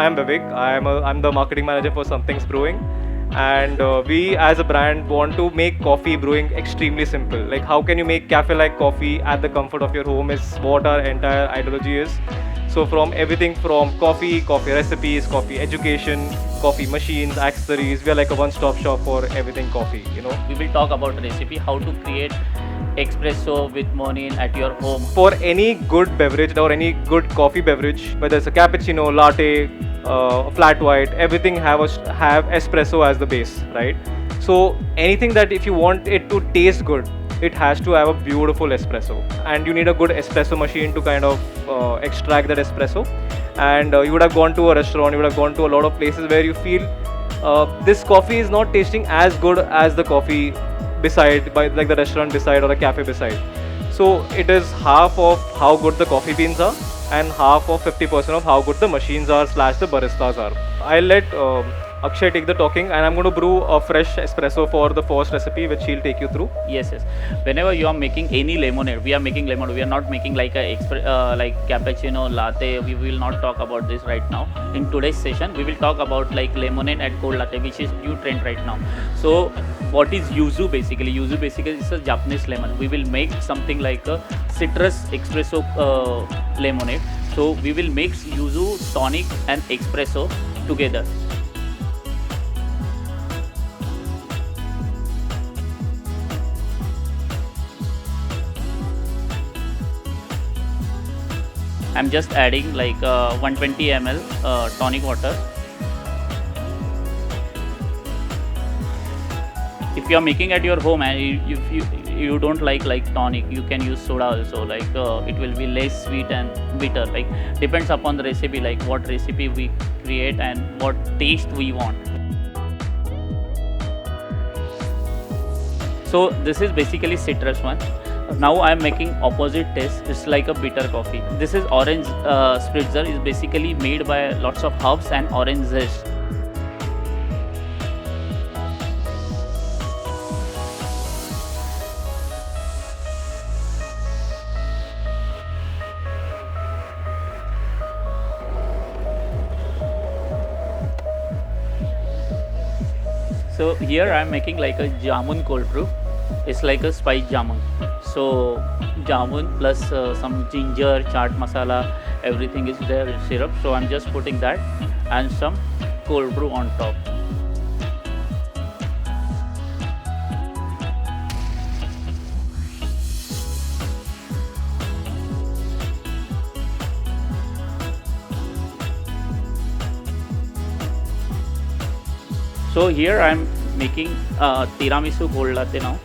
I'm Vivek. I'm the marketing manager for Something's Brewing, and we as a brand want to make coffee brewing extremely simple. Like, how can you make cafe-like coffee at the comfort of your home is what our entire ideology is. So from everything from coffee recipes, coffee education, coffee machines, accessories, we are like a one-stop shop for everything coffee. We will talk about recipe, how to create espresso with morning at your home. For any good beverage or any good coffee beverage, whether it's a cappuccino, latte, flat white, everything have espresso as the base, right? So anything that if you want it to taste good, it has to have a beautiful espresso, and you need a good espresso machine to kind of extract that espresso. And you would have gone to a restaurant, you would have gone to a lot of places where you feel this coffee is not tasting as good as the coffee beside, by like the restaurant beside or a cafe beside. So it is half of how good the coffee beans are and half of 50% of how good the machines are slash the baristas are. I'll let Akshay take the talking, and I'm going to brew a fresh espresso for the first recipe, which he'll take you through. Yes. Whenever you are making any lemonade, we are making lemonade. We are not making like like cappuccino, latte. We will not talk about this right now. In today's session, we will talk about like lemonade and cold latte, which is new trend right now. So, what is yuzu basically? Yuzu basically is a Japanese lemon. We will make something like a citrus espresso lemonade. So, we will mix yuzu, tonic, and espresso together. I'm just adding like 120 ml tonic water. If you are making at your home and you don't like tonic, you can use soda also. Like it will be less sweet and bitter. Like depends upon the recipe, like what recipe we create and what taste we want. So this is basically citrus one. Now I am making opposite taste. It's like a bitter coffee. This is orange spritzer. Is basically made by lots of herbs and orange zest. So here I am making like a jamun cold brew. It's like a spiced jamun. So jamun plus some ginger, chaat masala, everything is there in syrup. So I'm just putting that and some cold brew on top. So here I'm making tiramisu cold latte now.